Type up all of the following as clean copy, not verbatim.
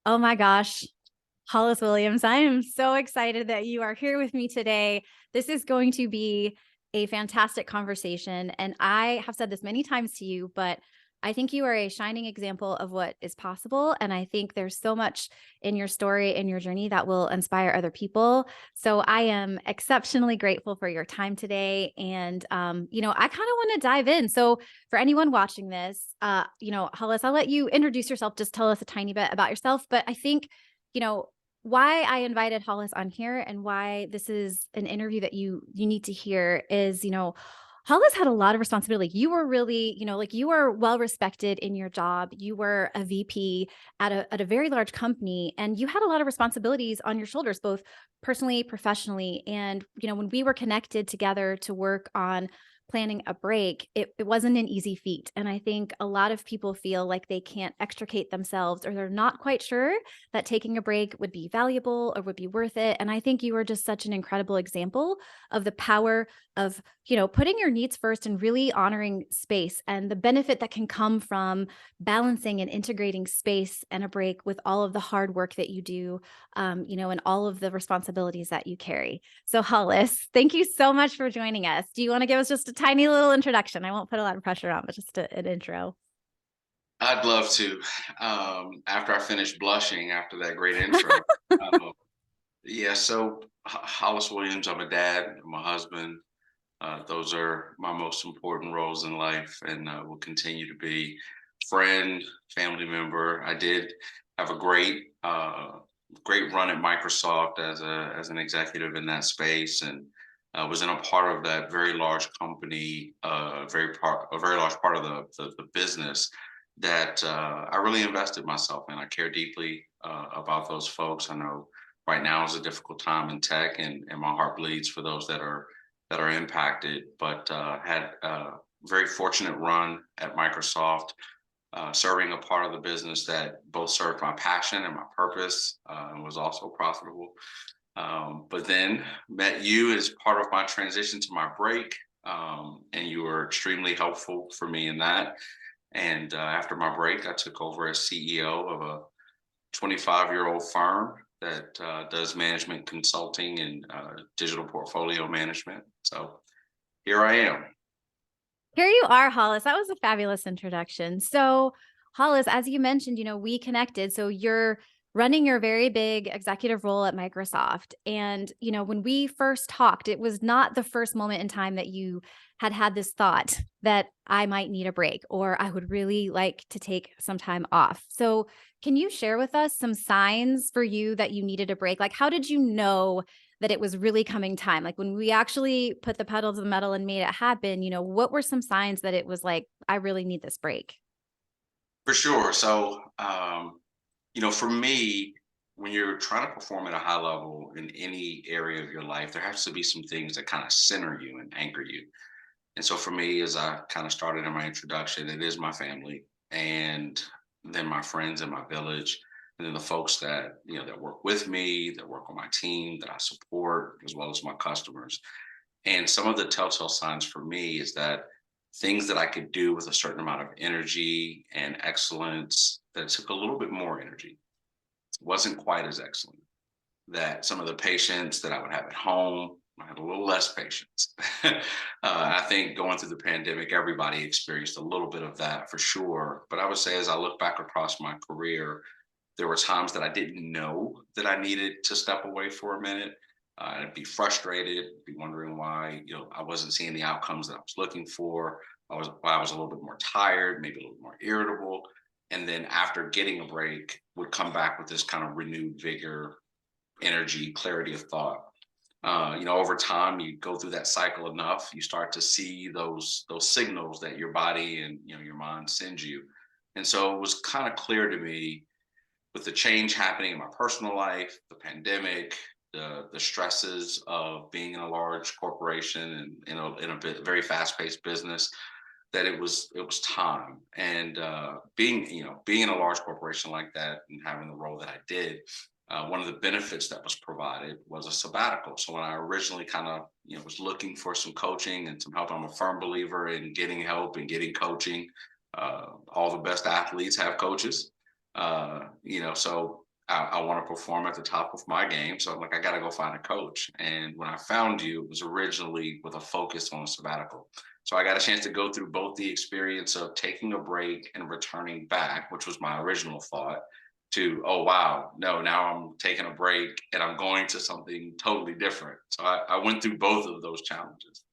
Oh my gosh, Hollis Williams, I am so excited that you are here with me today. This is going to be a fantastic conversation. And I have said this many times to you, but I think you are a shining example of what is possible. And I think there's so much in your story and your journey that will inspire other people. So I am exceptionally grateful for your time today. And, I kind of want to dive in. So for anyone watching this, Hollis, I'll let you introduce yourself. Just tell us a tiny bit about yourself. But I think, you know, why I invited Hollis on here and why this is an interview that you need to hear is, Hollis had a lot of responsibility. You were really, you were well respected in your job. You were a VP at a very large company, and you had a lot of responsibilities on your shoulders, both personally, professionally. And when we were connected together to work on planning a break, it wasn't an easy feat. And I think a lot of people feel like they can't extricate themselves, or they're not quite sure that taking a break would be valuable or would be worth it. And I think you were just such an incredible example of the power of, putting your needs first and really honoring space and the benefit that can come from balancing and integrating space and a break with all of the hard work that you do, and all of the responsibilities that you carry. So, Hollis, thank you so much for joining us. Do you want to give us just a tiny little introduction? I won't put a lot of pressure on, but just an intro. I'd love to. After I finish blushing after that great intro. Um, yeah, so Hollis Williams, I'm a dad, I'm a husband. Those are my most important roles in life and will continue to be friend, family member. I did have a great run at Microsoft as an executive in that space, and was in a part of that very large company, a very large part of the business that I really invested myself in. I care deeply about those folks. I know right now is a difficult time in tech, and my heart bleeds for those that are impacted. But had a very fortunate run at Microsoft, serving a part of the business that both served my passion and my purpose, and was also profitable. But then met you as part of my transition to my break, and you were extremely helpful for me in that. And after my break, I took over as CEO of a 25-year-old firm that does management consulting and digital portfolio management. So here I am. Here you are, Hollis. That was a fabulous introduction. So, Hollis, as you mentioned, we connected. So you're running your very big executive role at Microsoft. And, when we first talked, it was not the first moment in time that you had this thought that I might need a break or I would really like to take some time off. So, can you share with us some signs for you that you needed a break? Like, how did you know that it was really coming time? Like when we actually put the pedal to the metal and made it happen, what were some signs that it was like, I really need this break? For sure. So, for me, when you're trying to perform at a high level in any area of your life, there has to be some things that kind of center you and anchor you. And so for me, as I kind of started in my introduction, it is my family, and then my friends in my village, and then the folks that, that work with me, that work on my team, that I support, as well as my customers. And some of the telltale signs for me is that things that I could do with a certain amount of energy and excellence that took a little bit more energy wasn't quite as excellent. That some of the patients that I would have at home, I had a little less patience. I think going through the pandemic, everybody experienced a little bit of that for sure. But I would say, as I look back across my career, there were times that I didn't know that I needed to step away for a minute. I'd be frustrated, be wondering why I wasn't seeing the outcomes that I was looking for. I was a little bit more tired, maybe a little more irritable, and then after getting a break, would come back with this kind of renewed vigor, energy, clarity of thought. Over time, you go through that cycle enough, you start to see those signals that your body and your mind sends you. And so it was kind of clear to me, with the change happening in my personal life, the pandemic, the stresses of being in a large corporation and very fast paced business, that it was time. And being in a large corporation like that and having the role that I did, one of the benefits that was provided was a sabbatical. So when I originally kind of was looking for some coaching and some help, I'm a firm believer in getting help and getting coaching. All the best athletes have coaches. So I want to perform at the top of my game. So I'm like, I got to go find a coach. And when I found you, it was originally with a focus on a sabbatical. So I got a chance to go through both the experience of taking a break and returning back, which was my original thought, to, oh, wow, no, now I'm taking a break and I'm going to something totally different. So I went through both of those challenges.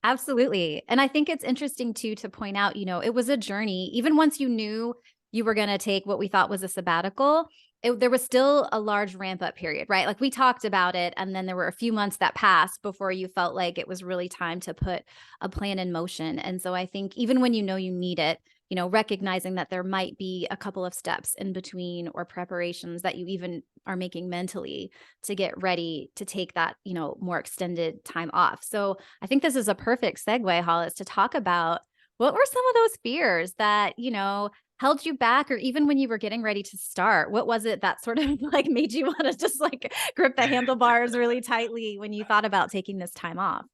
Absolutely. And I think it's interesting too to point out, it was a journey. Even once you knew you were going to take what we thought was a sabbatical, there was still a large ramp up period, right? Like we talked about it, and then there were a few months that passed before you felt like it was really time to put a plan in motion. And so I think even when you know you need it, recognizing that there might be a couple of steps in between or preparations that you even are making mentally to get ready to take that, more extended time off. So I think this is a perfect segue, Hollis, to talk about what were some of those fears that, held you back, or even when you were getting ready to start, what was it that sort of like made you want to just like grip the handlebars really tightly when you thought about taking this time off?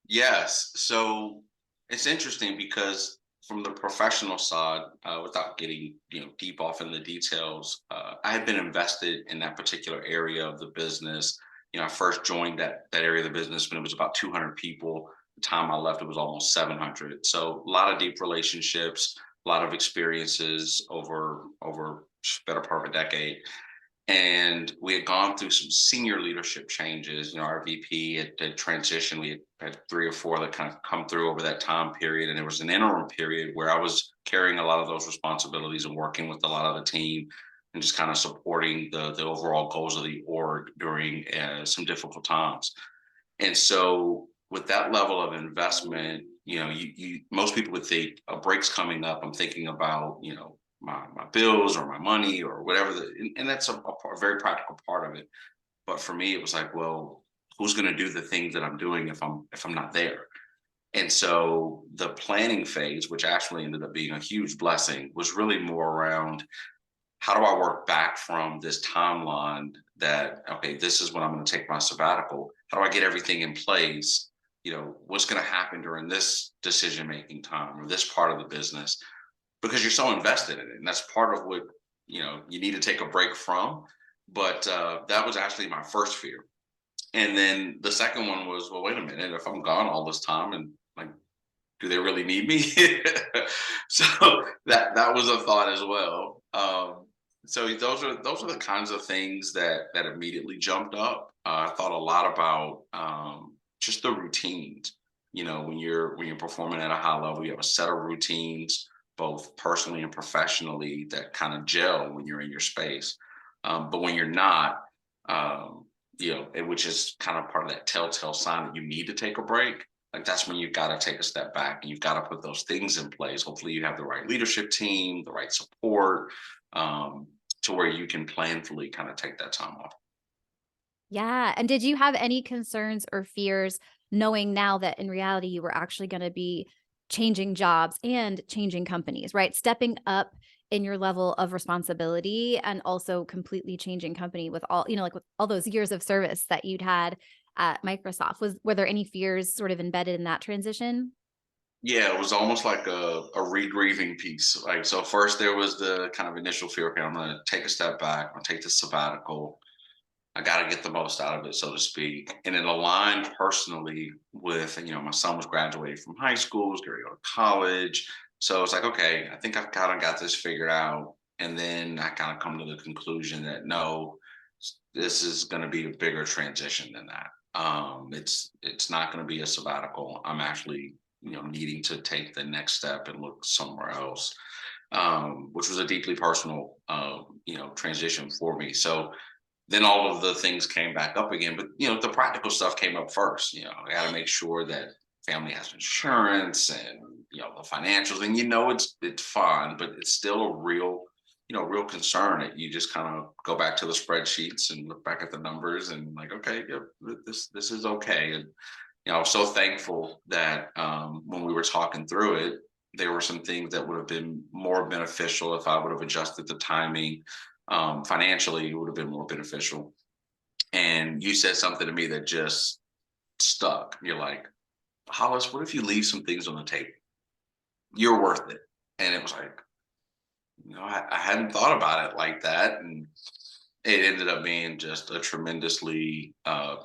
Yes. So it's interesting because from the professional side, without getting deep off in the details, I had been invested in that particular area of the business. I first joined that area of the business when it was about 200 people. The time I left, it was almost 700. So a lot of deep relationships, a lot of experiences over better part of a decade. And we had gone through some senior leadership changes. Our VP had transitioned. We had three or four that kind of come through over that time period. And there was an interim period where I was carrying a lot of those responsibilities and working with a lot of the team and just kind of supporting the overall goals of the org during some difficult times. And so with that level of investment, you most people would think a break's coming up. I'm thinking about, my bills or my money or whatever. And that's a very practical part of it. But for me, it was like, well, who's going to do the things that I'm doing if I'm not there? And so the planning phase, which actually ended up being a huge blessing, was really more around how do I work back from this timeline that, okay, this is when I'm going to take my sabbatical. How do I get everything in place? What's going to happen during this decision making time or this part of the business? Because you're so invested in it. And that's part of what, you need to take a break from. But that was actually my first fear. And then the second one was, well, wait a minute, if I'm gone all this time and like, do they really need me? So that was a thought as well. So those are the kinds of things that immediately jumped up. I thought a lot about just the routines. When you're performing at a high level, you have a set of routines, both personally and professionally, that kind of gel when you're in your space. But when you're not, which is kind of part of that telltale sign that you need to take a break, like that's when you've got to take a step back and you've got to put those things in place. Hopefully you have the right leadership team, the right support, um, to where you can planfully kind of take that time off. Yeah. And did you have any concerns or fears knowing now that in reality you were actually going to be changing jobs and changing companies, right? Stepping up in your level of responsibility and also completely changing company with all, like with all those years of service that you'd had at Microsoft. Were there any fears sort of embedded in that transition? Yeah, it was almost like a regrieving piece. Like, so first there was the kind of initial fear, okay, I'm going to take a step back, I'm going to take the sabbatical. I got to get the most out of it, so to speak. And it aligned personally with, my son was graduating from high school, was going to go to college. So it's like, okay, I think I've kind of got this figured out. And then I kind of come to the conclusion that no, this is going to be a bigger transition than that. It's not going to be a sabbatical. I'm actually, needing to take the next step and look somewhere else, which was a deeply personal, transition for me. So then all of the things came back up again, but the practical stuff came up first. I got to make sure that family has insurance and the financials, and it's fun, but it's still a real concern that you just kind of go back to the spreadsheets and look back at the numbers and like, okay, yeah, this is okay. And I was so thankful that when we were talking through it, there were some things that would have been more beneficial if I would have adjusted the timing. Financially, it would have been more beneficial. And you said something to me that just stuck. You're like, Hollis, what if you leave some things on the table? You're worth it. And it was like, I hadn't thought about it like that, and it ended up being just a tremendously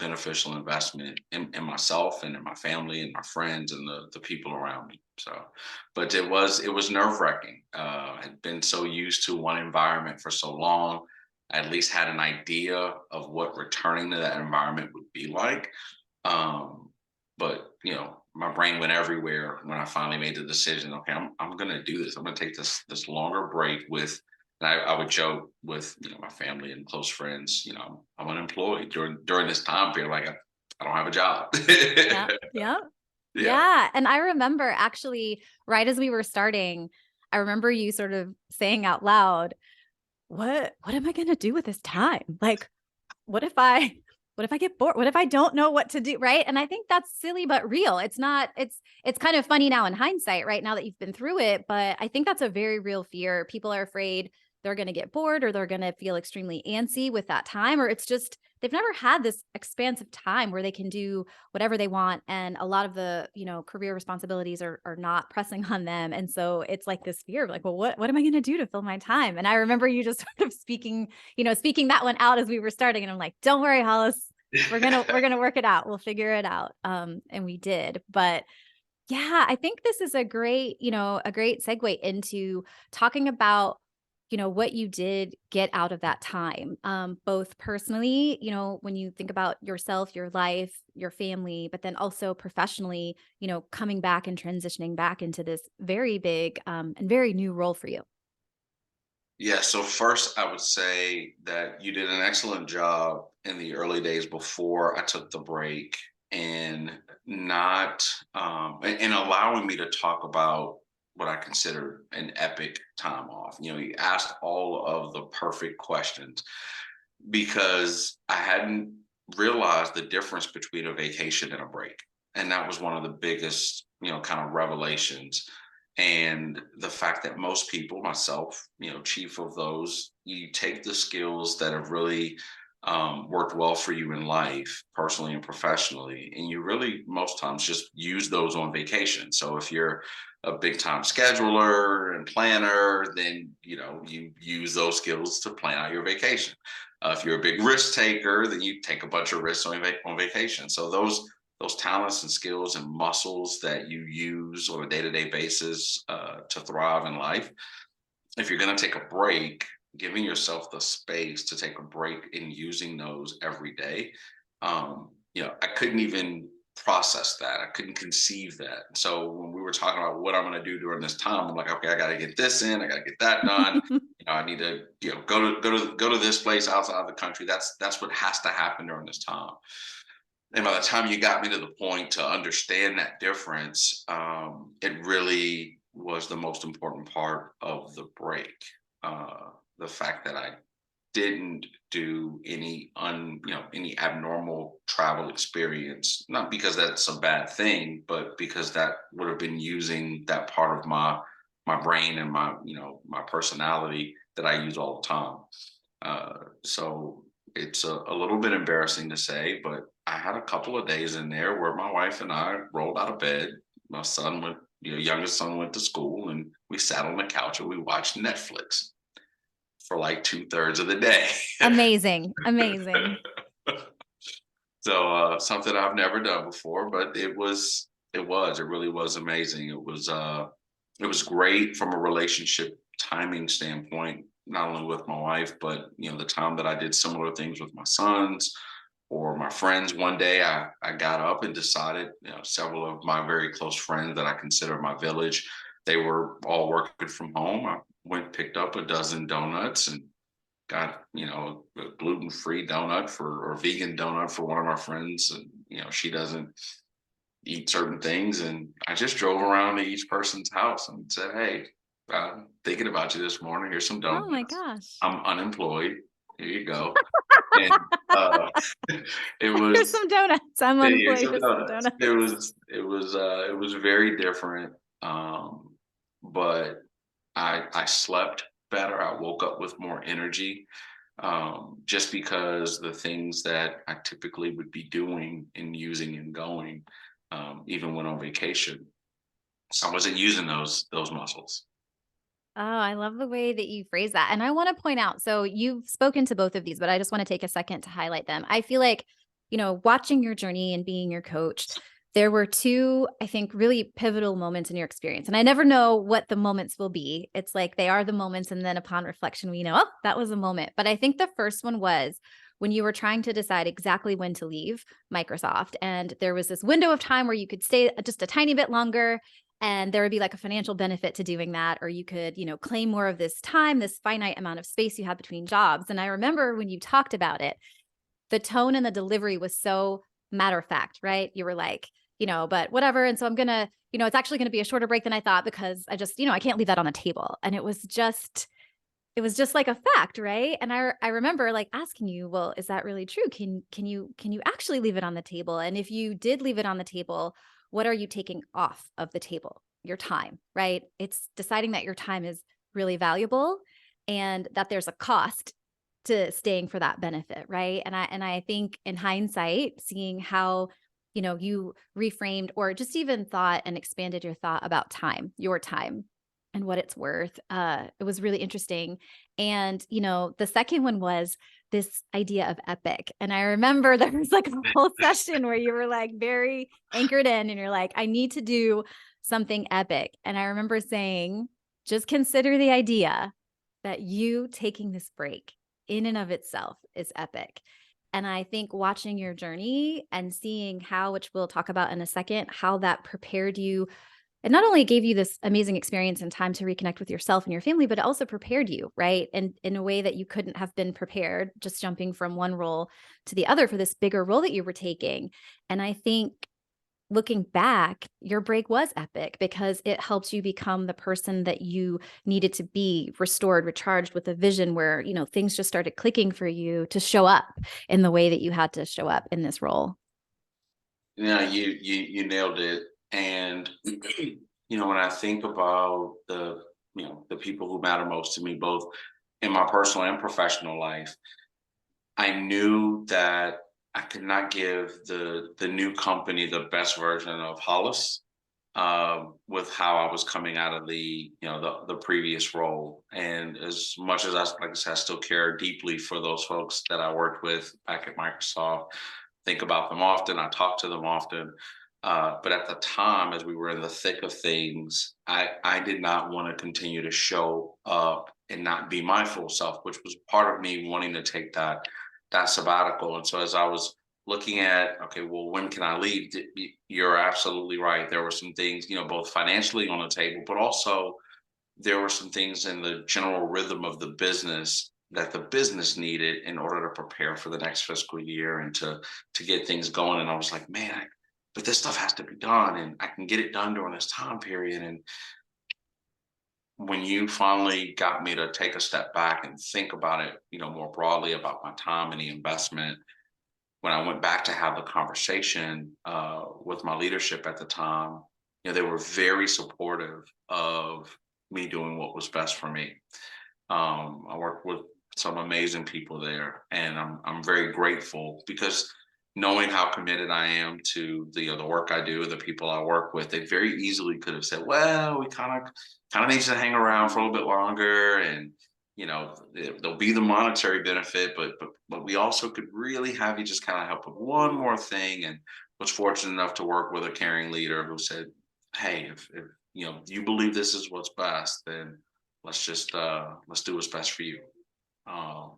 beneficial investment in myself and in my family and my friends and the people around me. So, but it was nerve wracking. I'd been so used to one environment for so long. I at least had an idea of what returning to that environment would be like. Um, but my brain went everywhere when I finally made the decision. Okay, I'm gonna do this. I'm gonna take this longer break with. And I would joke with my family and close friends. I'm unemployed during this time period. Like I don't have a job. Yeah. Yeah. Yeah. Yeah. And I remember actually, right as we were starting, I remember you sort of saying out loud, what am I gonna do with this time? Like, what if I what if I get bored? What if I don't know what to do? Right. And I think that's silly but real. It's kind of funny now in hindsight, right? Now that you've been through it. But I think that's a very real fear. People are afraid they're gonna get bored or they're gonna feel extremely antsy with that time, or it's just they've never had this expansive time where they can do whatever they want. And a lot of the, career responsibilities are not pressing on them. And so it's like this fear of like, well, what am I gonna do to fill my time? And I remember you just sort of speaking that one out as we were starting. And I'm like, don't worry, Hollis, we're gonna work it out. We'll figure it out. And we did. But yeah, I think this is a great segue into talking about, what you did get out of that time, both personally, when you think about yourself, your life, your family, but then also professionally, coming back and transitioning back into this very big and very new role for you. Yeah, so first I would say that you did an excellent job in the early days before I took the break and not and allowing me to talk about what I consider an epic time off. You asked all of the perfect questions because I hadn't realized the difference between a vacation and a break. And that was one of the biggest, kind of revelations. And the fact that most people, myself, chief of those, you take the skills that have really worked well for you in life, personally and professionally, and you really most times just use those on vacation. So if you're a big time scheduler and planner, then you use those skills to plan out your vacation. If you're a big risk taker, then you take a bunch of risks on vacation. So those talents and skills and muscles that you use on a day-to-day basis to thrive in life, if you're going to take a break, giving yourself the space to take a break and using those every day, I couldn't even process that. I couldn't conceive that. So when we were talking about what I'm going to do during this time, I'm like, okay, I got to get this in. I got to get that done. I need to, go to this place outside the country. That's what has to happen during this time. And by the time you got me to the point to understand that difference, it really was the most important part of the break. The fact that I didn't do any abnormal travel experience, not because that's a bad thing, but because that would have been using that part of my brain and my personality that I use all the time. So it's a little bit embarrassing to say, but I had a couple of days in there where my wife and I rolled out of bed. My son went, youngest son went to school, and we sat on the couch and we watched Netflix for like 2/3 of the day. Amazing. Amazing. So something I've never done before, but it really was amazing. It was great from a relationship timing standpoint, not only with my wife, but the time that I did similar things with my sons or my friends. One day I got up and decided, several of my very close friends that I consider my village, they were all working from home. I went picked up a dozen donuts and got a gluten-free donut for or vegan donut for one of our friends, and she doesn't eat certain things, and I just drove around to each person's house and said, hey, I'm thinking about you this morning, here's some Oh my donuts, gosh. I'm unemployed, here you go. And it Here's was some donuts. I'm here's unemployed. some Here's some donuts. donuts. It was very different, but I slept better. I woke up with more energy, just because the things that I typically would be doing and using and going, even when on vacation, I wasn't using those muscles. Oh, I love the way that you phrase that. And I want to point out, so you've spoken to both of these, but I just want to take a second to highlight them. I feel like, watching your journey and being your coach, there were two, I think, really pivotal moments in your experience. And I never know what the moments will be. It's like they are the moments. And then upon reflection, we know, oh, that was a moment. But I think the first one was when you were trying to decide exactly when to leave Microsoft. And there was this window of time where you could stay just a tiny bit longer and there would be like a financial benefit to doing that, or you could, claim more of this time, this finite amount of space you had between jobs. And I remember when you talked about it, the tone and the delivery was so matter of fact, right? You were like, but whatever. And so I'm going to, it's actually going to be a shorter break than I thought because I just, I can't leave that on the table. And it was just like a fact, right? And I remember like asking you, well, is that really true? Can you actually leave it on the table? And if you did leave it on the table, what are you taking off of the table? Your time, right? It's deciding that your time is really valuable and that there's a cost to staying for that benefit, right? And I think in hindsight, seeing how you reframed or just even thought and expanded your thought about time, your time and what it's worth. It was really interesting. And, the second one was this idea of epic. And I remember there was like a whole session where you were like very anchored in and you're like, I need to do something epic. And I remember saying, just consider the idea that you taking this break in and of itself is epic. And I think watching your journey and seeing how, which we'll talk about in a second, how that prepared you, it not only gave you this amazing experience and time to reconnect with yourself and your family, but it also prepared you, right? And in a way that you couldn't have been prepared, just jumping from one role to the other for this bigger role that you were taking. And I think looking back, your break was epic because it helped you become the person that you needed to be, restored, recharged with a vision where, things just started clicking for you to show up in the way that you had to show up in this role. You nailed it. And when I think about the people who matter most to me, both in my personal and professional life, I knew that I could not give the new company the best version of Hollis with how I was coming out of the previous role. And as much as like I said, I still care deeply for those folks that I worked with back at Microsoft. Think about them often. I talk to them often. But at the time, as we were in the thick of things, I did not want to continue to show up and not be my full self, which was part of me wanting to take that sabbatical. And so as I was looking at, okay, well, when can I leave? You're absolutely right. There were some things, both financially on the table, but also there were some things in the general rhythm of the business that the business needed in order to prepare for the next fiscal year and to get things going. And I was like, man, but this stuff has to be done, and I can get it done during this time period. And when you finally got me to take a step back and think about it, more broadly about my time and the investment, when I went back to have the conversation with my leadership at the time, they were very supportive of me doing what was best for me. I worked with some amazing people there, and I'm very grateful because knowing how committed I am to the work I do, the people I work with, they very easily could have said, "Well, we kind of need to hang around for a little bit longer, and there'll be the monetary benefit, but we also could really have you just kind of help with one more thing." And was fortunate enough to work with a caring leader who said, "Hey, if you believe this is what's best, then let's do what's best for you."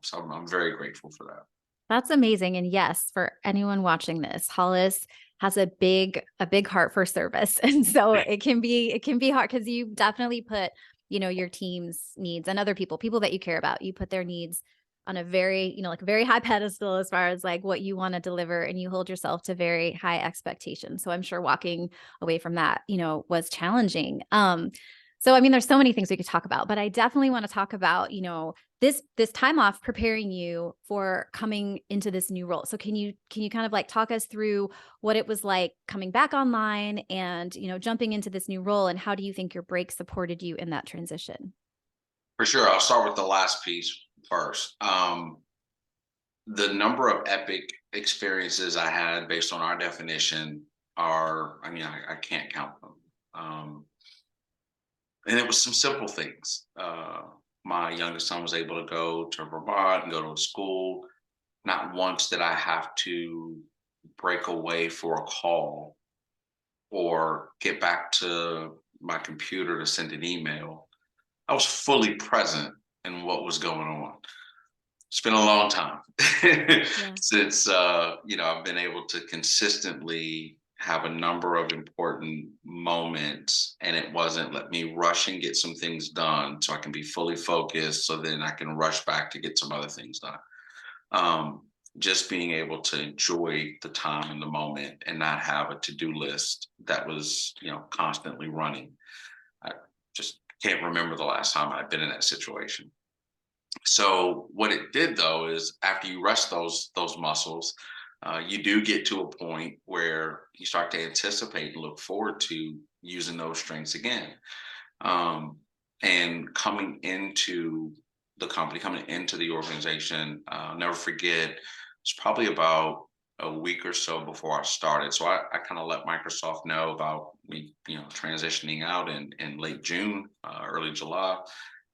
So I'm very grateful for that. That's amazing. And yes, for anyone watching this, Hollis has a big heart for service. And so it can be hard because you definitely put, your team's needs and other people that you care about, you put their needs on a very, like a very high pedestal as far as like what you want to deliver and you hold yourself to very high expectations. So I'm sure walking away from that, was challenging. So I mean, there's so many things we could talk about, but I definitely want to talk about, this time off preparing you for coming into this new role. So can you kind of like talk us through what it was like coming back online and, jumping into this new role and how do you think your break supported you in that transition? For sure, I'll start with the last piece first. The number of epic experiences I had based on our definition are, I mean, I can't count them. And it was some simple things. My youngest son was able to go to Vermont and go to a school. Not once did I have to break away for a call or get back to my computer to send an email. I was fully present in what was going on. It's been a long time Yeah. since I've been able to consistently have a number of important moments, and it wasn't let me rush and get some things done so I can be fully focused so then I can rush back to get some other things done. um, just being able to enjoy the time and the moment and not have a to-do list that was constantly running. I just can't remember the last time I've been in that situation. So what it did though is after you rest those muscles, you do get to a point where you start to anticipate and look forward to using those strengths again. Um, and coming into the company, coming into the organization, I'll never forget. It's probably about a week or so before I started. So I kind of let Microsoft know about me, transitioning out in late June, early July,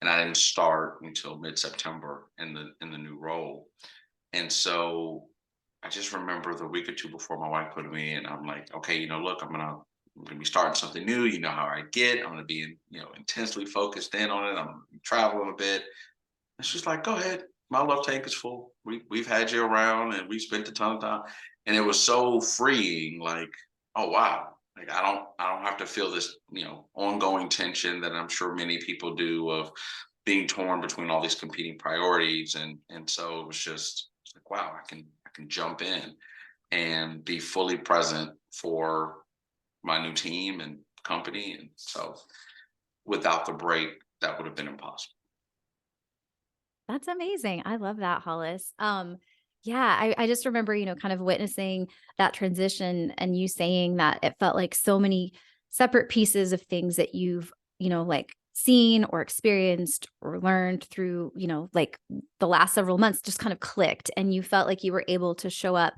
and I didn't start until mid-September in the new role. And so I just remember the week or two before my wife put me in, I'm like, okay, look, I'm gonna be starting something new. You know how I get. I'm gonna be intensely focused in on it. I'm gonna be traveling a bit. And she's like, go ahead. My love tank is full. We've had you around and we spent a ton of time. And it was so freeing, like, oh wow. Like I don't have to feel this, ongoing tension that I'm sure many people do of being torn between all these competing priorities. And so it was just like, wow, I can jump in and be fully present for my new team and company. And so without the break, that would have been impossible. That's amazing. I love that, Hollis. Yeah, I just remember, kind of witnessing that transition and you saying that it felt like so many separate pieces of things that you've, like seen or experienced or learned through, like the last several months just kind of clicked and you felt like you were able to show up.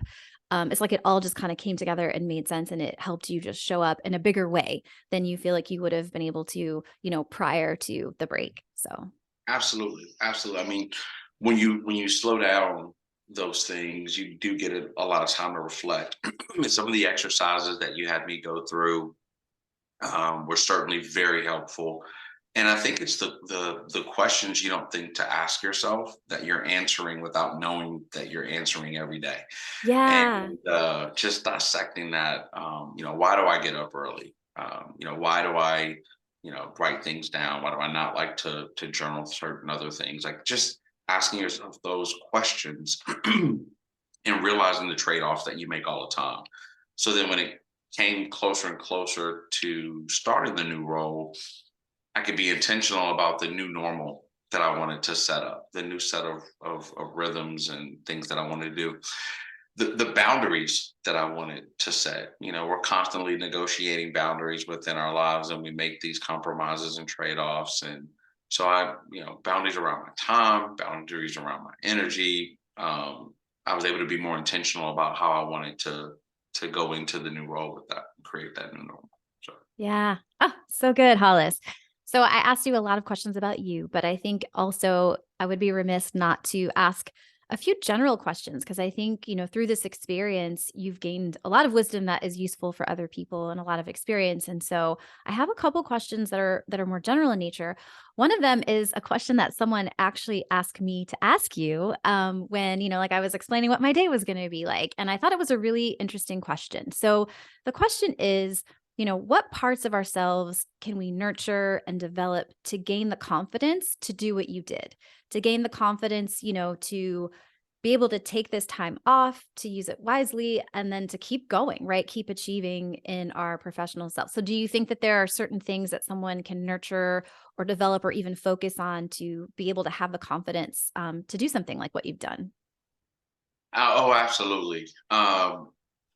It's like it all just kind of came together and made sense and it helped you just show up in a bigger way than you feel like you would have been able to, prior to the break. So Absolutely, absolutely. I mean, when you slow down those things, you do get a lot of time to reflect. And some of the exercises that you had me go through were certainly very helpful. And I think it's the questions you don't think to ask yourself that you're answering without knowing that you're answering every day. yeah. And just dissecting that. Why do I get up early? Why do I write things down? Why do I not like to journal certain other things? Like just asking yourself those questions and realizing the trade-offs that you make all the time. So then when it came closer and closer to starting the new role, I could be intentional about the new normal that I wanted to set up, the new set of rhythms and things that I wanted to do, the boundaries that I wanted to set. We're constantly negotiating boundaries within our lives and we make these compromises and trade-offs. And so boundaries around my time, boundaries around my energy. I was able to be more intentional about how I wanted to go into the new role with that and create that new normal. So Yeah. Oh, so good, Hollis. So I asked you a lot of questions about you, but I think also I would be remiss not to ask a few general questions because I think, through this experience, you've gained a lot of wisdom that is useful for other people and a lot of experience. And so I have a couple questions that are more general in nature. One of them is a question that someone actually asked me to ask you when, like I was explaining what my day was going to be like. And I thought it was a really interesting question. So the question is, what parts of ourselves can we nurture and develop to gain the confidence to do what you did, to gain the confidence, to be able to take this time off, to use it wisely, and then to keep going, right? Keep achieving in our professional self. So, do you think that there are certain things that someone can nurture or develop or even focus on to be able to have the confidence to do something like what you've done? oh, absolutely.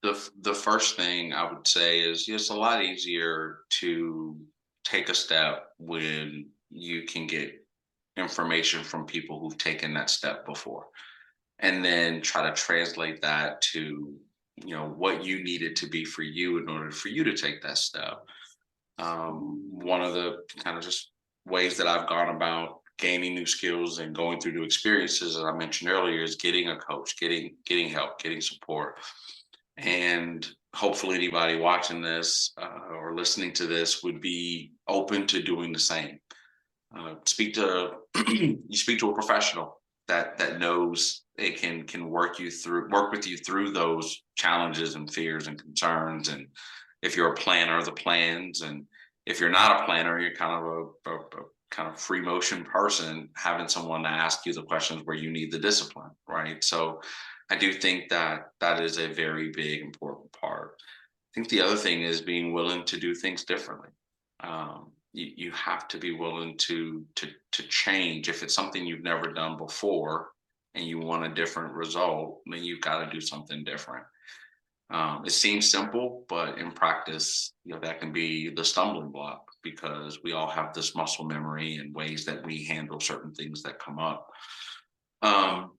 The first thing I would say is it's a lot easier to take a step when you can get information from people who've taken that step before, and then try to translate that to what you need it to be for you in order for you to take that step. One of the kind of just ways that I've gone about gaining new skills and going through new experiences, as I mentioned earlier, is getting a coach, getting help, getting support. And hopefully anybody watching this or listening to this would be open to doing the same. Speak to you speak to a professional that knows it can work with you through those challenges and fears and concerns. And if you're a planner, the plans, and if you're not a planner, you're kind of a kind of free motion person, having someone to ask you the questions where you need the discipline, right? So I do think that that is a very big important part. I think the other thing is being willing to do things differently. You have to be willing to change. If it's something you've never done before and you want a different result, then you've got to do something different. It seems simple, but in practice, that can be the stumbling block, because we all have this muscle memory and ways that we handle certain things that come up. Um,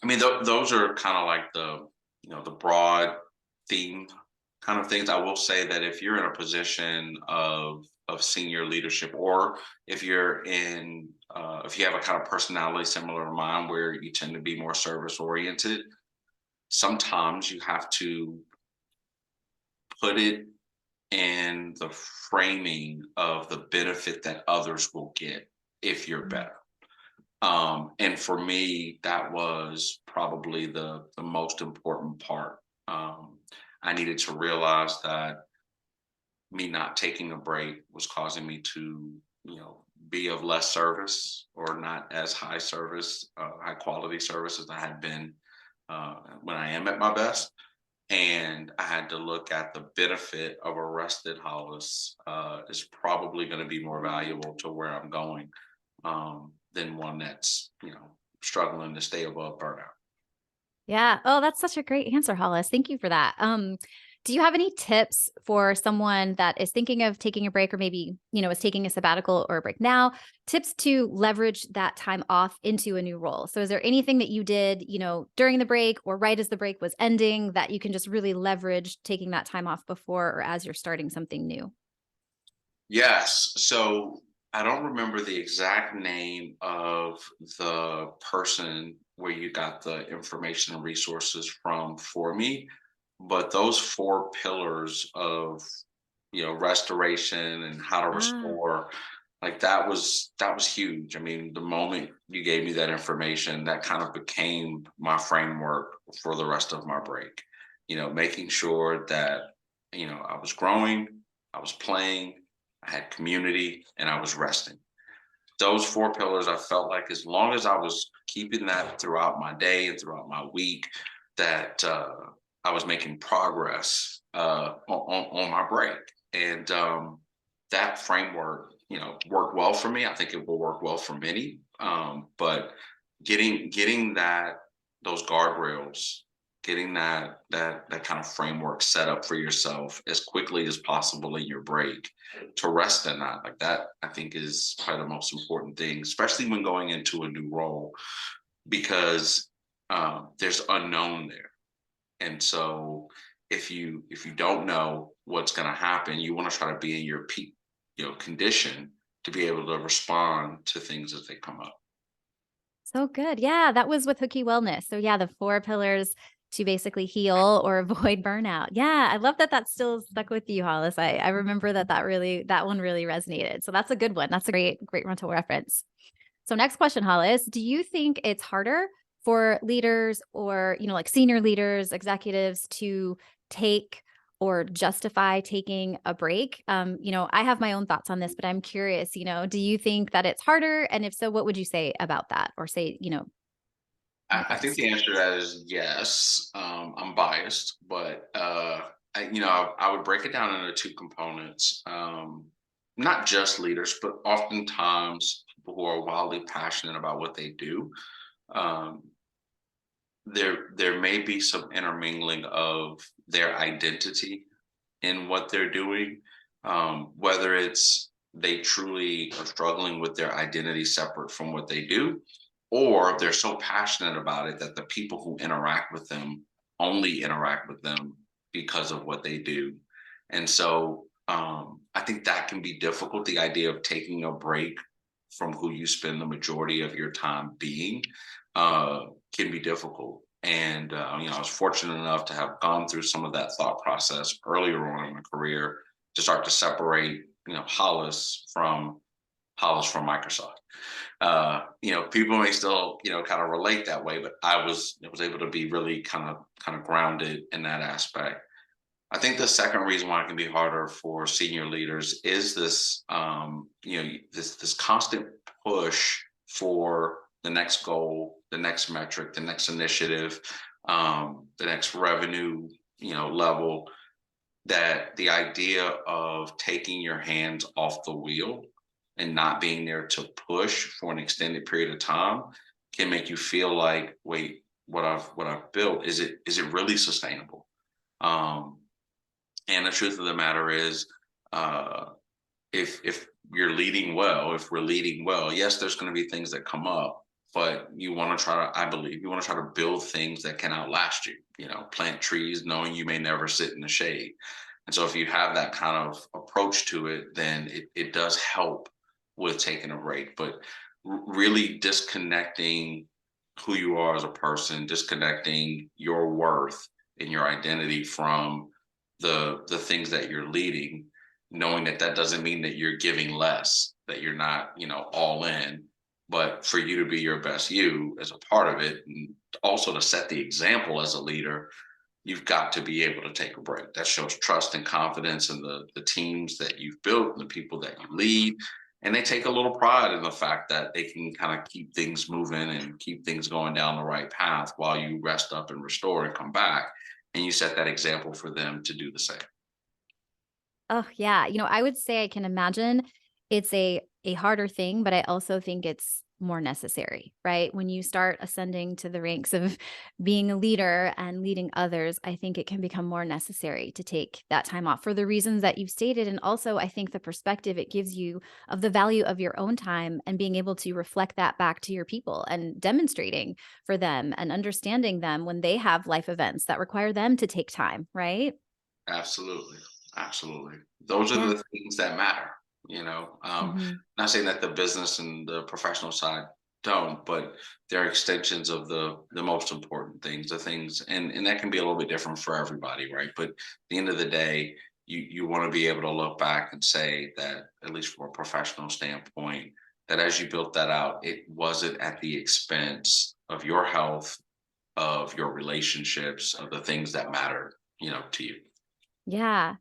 I mean, those are kind of like the broad theme kind of things. I will say that if you're in a position of senior leadership, or if you're in if you have a kind of personality similar to mine, where you tend to be more service oriented, sometimes you have to put it in the framing of the benefit that others will get if you're Mm. better. And for me, that was probably the most important part. I needed to realize that me not taking a break was causing me to, be of less service, or not as high quality service as I had been when I am at my best. And I had to look at the benefit of a rested Hollis is probably going to be more valuable to where I'm going, than one that's, struggling to stay above burnout. Yeah. Oh, that's such a great answer, Hollis. Thank you for that. Do you have any tips for someone that is thinking of taking a break, or maybe, is taking a sabbatical or a break now? Tips to leverage that time off into a new role. So is there anything that you did, during the break or right as the break was ending, that you can just really leverage taking that time off before or as you're starting something new? Yes. So I don't remember the exact name of the person where you got the information and resources from for me, but those four pillars of, restoration and how to Ah, restore, like that was huge. I mean, the moment you gave me that information, that kind of became my framework for the rest of my break. Making sure that, I was growing, I was playing, I had community, and I was resting. Those four pillars, I felt like as long as I was keeping that throughout my day and throughout my week, that I was making progress on my break. And that framework, worked well for me. I think it will work well for many. But getting those guardrails, getting that kind of framework set up for yourself as quickly as possible in your break, to rest in that, like that, I think is probably the most important thing, especially when going into a new role, because there's unknown there. And so if you don't know what's going to happen, you want to try to be in your peak, condition, to be able to respond to things as they come up. so good. Yeah, that was with Hooky Wellness. So yeah, the 4 pillars to basically heal or avoid burnout. Yeah, I love that that's still stuck with you, Hollis. I remember that one really resonated. So that's a good one. That's a great rental reference. So next question, Hollis, do you think it's harder for leaders or, like senior leaders, executives to take or justify taking a break? I have my own thoughts on this, but I'm curious, do you think that it's harder? And if so, what would you say about that? Or say, your I think thoughts? the answer to that is yes. I'm biased, but I would break it down into two components. Not just leaders, but oftentimes people who are wildly passionate about what they do. Um, there may be some intermingling of their identity in what they're doing, whether it's they truly are struggling with their identity separate from what they do, or they're so passionate about it that the people who interact with them only interact with them because of what they do. And so I think that can be difficult. The idea of taking a break from who you spend the majority of your time being uh, can be difficult. And I was fortunate enough to have gone through some of that thought process earlier on in my career to start to separate, Hollis from Microsoft. People may still, kind of relate that way, but I was able to be really kind of grounded in that aspect. I think the second reason why it can be harder for senior leaders is this constant push for the next goal, the next metric, the next initiative, the next revenue, level. That the idea of taking your hands off the wheel and not being there to push for an extended period of time can make you feel like, wait, what I've built, is it really sustainable? Um, and the truth of the matter is, uh, if you're leading well, if we're leading well, yes, there's going to be things that come up, but you want to try to, I believe, you want to try to build things that can outlast you. Plant trees, knowing you may never sit in the shade. And so, if you have that kind of approach to it, then it does help with taking a break. But really disconnecting who you are as a person, disconnecting your worth and your identity from the things that you're leading, knowing that that doesn't mean that you're giving less, that you're not, all in, but for you to be your best you as a part of it, and also to set the example as a leader, you've got to be able to take a break. That shows trust and confidence in the teams that you've built and the people that you lead. And they take a little pride in the fact that they can kind of keep things moving and keep things going down the right path while you rest up and restore and come back. And you set that example for them to do the same. Oh, yeah. I would say I can imagine it's a harder thing, but I also think it's more necessary, right? When you start ascending to the ranks of being a leader and leading others, I think it can become more necessary to take that time off for the reasons that you've stated. And also, I think the perspective it gives you of the value of your own time and being able to reflect that back to your people and demonstrating for them and understanding them when they have life events that require them to take time, right? Absolutely. Absolutely. Those are Yeah. the things that matter, Mhm. not saying that the business and the professional side don't, but they're extensions of the most important things, the things, and that can be a little bit different for everybody, right? But at the end of the day, you want to be able to look back and say that, at least from a professional standpoint, that as you built that out, it wasn't at the expense of your health, of your relationships, of the things that matter, to you. Yeah.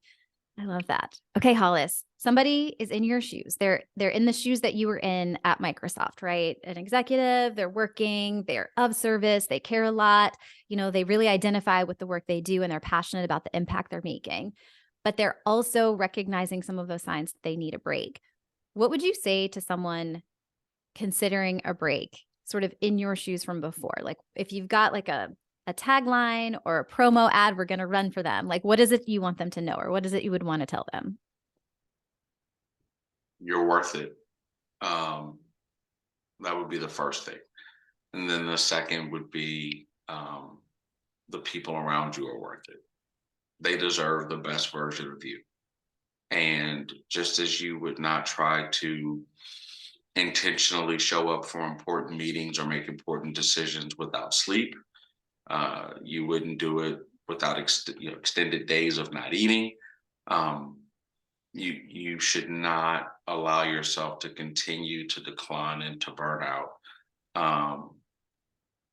I love that. Okay, Hollis, somebody is in your shoes. They're in the shoes that you were in at Microsoft, right? An executive, they're working, they're of service, they care a lot. They really identify with the work they do and they're passionate about the impact they're making. But they're also recognizing some of those signs that they need a break. What would you say to someone considering a break, sort of in your shoes from before? Like if you've got like a tagline or a promo ad we're going to run for them, like what is it you want them to know or what is it you would want to tell them? You're worth it. Um, that would be the first thing. And then the second would be, the people around you are worth it. They deserve the best version of you. And just as you would not try to intentionally show up for important meetings or make important decisions without sleep, you wouldn't do it without extended days of not eating. Um, you should not allow yourself to continue to decline and to burn out, um,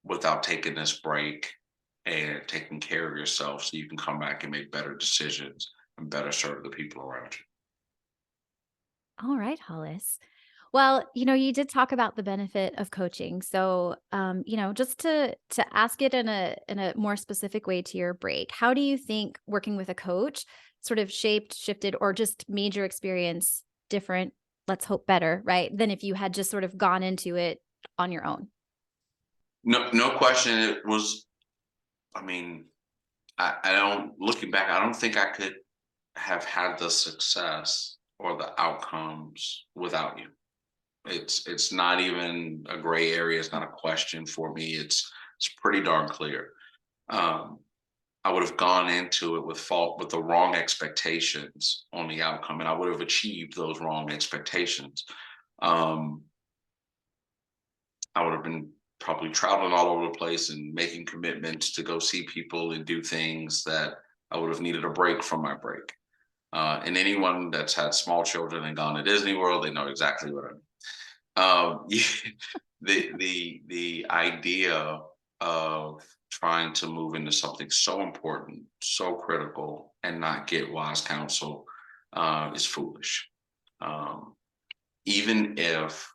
without taking this break and taking care of yourself so you can come back and make better decisions and better serve the people around you. All right, Hollis. Well, you did talk about the benefit of coaching. So, just to ask it in a more specific way to your break, how do you think working with a coach sort of shaped, shifted, or just made your experience different? Let's hope better, right? Than if you had just sort of gone into it on your own. No, no question. It was. I mean, I don't. Looking back, I don't think I could have had the success or the outcomes without you. It's not even a gray area. It's not a question for me. It's pretty darn clear. Um, I would have gone into it with the wrong expectations on the outcome, and I would have achieved those wrong expectations. Um, I would have been probably traveling all over the place and making commitments to go see people and do things that I would have needed a break from my break. And anyone that's had small children and gone to Disney World, they know exactly what I mean. The idea of trying to move into something so important, so critical, and not get wise counsel is foolish. Um, Even if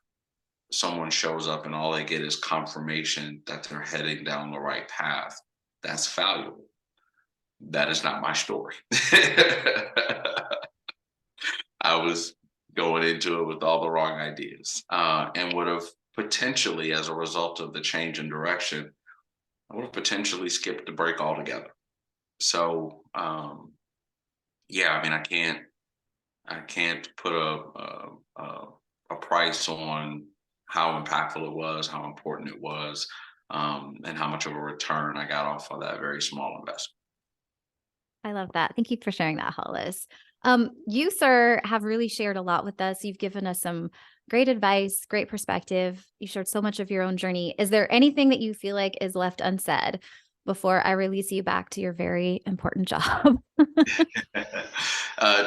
someone shows up and all they get is confirmation that they're heading down the right path, that's valuable. That is not my story. I was going into it with all the wrong ideas, and would have potentially, as a result of the change in direction, I would have potentially skipped the break altogether. So, yeah, I mean, I can't put a price on how impactful it was, how important it was, and how much of a return I got off of that very small investment. I love that. Thank you for sharing that, Hollis. You, sir, have really shared a lot with us. You've given us some great advice, great perspective. You shared so much of your own journey. Is there anything that you feel like is left unsaid before I release you back to your very important job?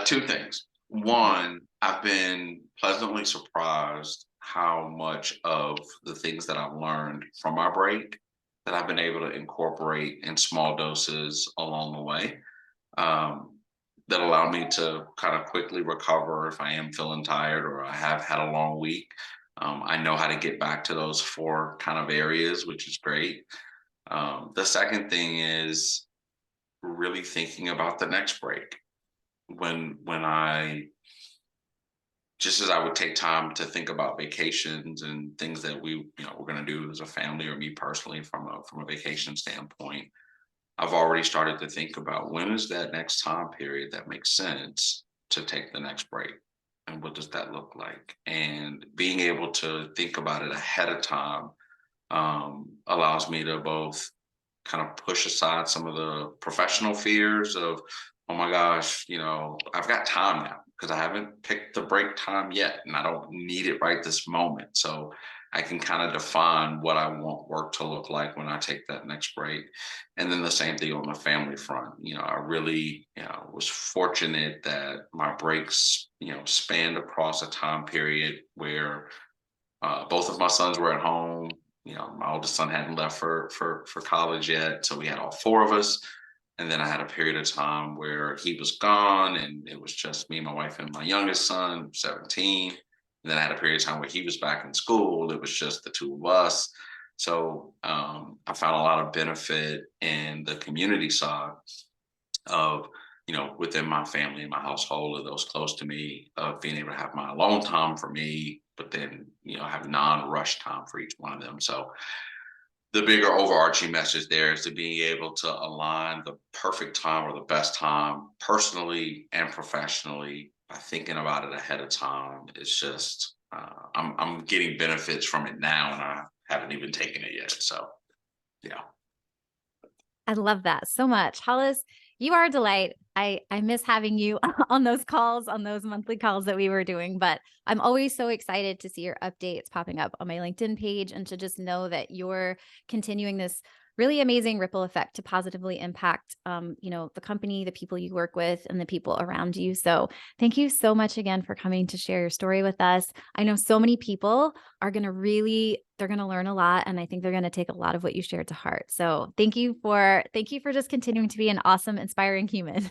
Two things. One, I've been pleasantly surprised how much of the things that I've learned from my break that I've been able to incorporate in small doses along the way, um, that allow me to kind of quickly recover if I am feeling tired or I have had a long week. I know how to get back to those four kind of areas, which is great. The second thing is really thinking about the next break. When I just as I would take time to think about vacations and things that we're going to do as a family or me personally from a vacation standpoint, I've already started to think about when is that next time period that makes sense to take the next break, and what does that look like? And being able to think about it ahead of time allows me to both kind of push aside some of the professional fears of, oh my gosh, I've got time now because I haven't picked the break time yet and I don't need it right this moment. So I can kind of define what I want work to look like when I take that next break. And then the same thing on the family front. I really, was fortunate that my breaks, spanned across a time period where both of my sons were at home. My oldest son hadn't left for college yet, so we had all four of us. And then I had a period of time where he was gone, and it was just me, my wife, and my youngest son, 17. And then I had a period of time where he was back in school. It was just the two of us. So I found a lot of benefit in the community side of within my family and my household, of those close to me, of being able to have my alone time for me, but then have non-rush time for each one of them. So the bigger overarching message there is to being able to align the perfect time or the best time personally and professionally by thinking about it ahead of time. It's just I'm getting benefits from it now, and I haven't even taken it yet. So yeah. I love that so much. Hollis, you are a delight. I miss having you on those calls, on those monthly calls that we were doing, but I'm always so excited to see your updates popping up on my LinkedIn page and to just know that you're continuing this really amazing ripple effect to positively impact the company, the people you work with, and the people around you. So thank you so much again for coming to share your story with us. I know so many people are going to they're going to learn a lot, and I think they're going to take a lot of what you shared to heart. So thank you for just continuing to be an awesome, inspiring human.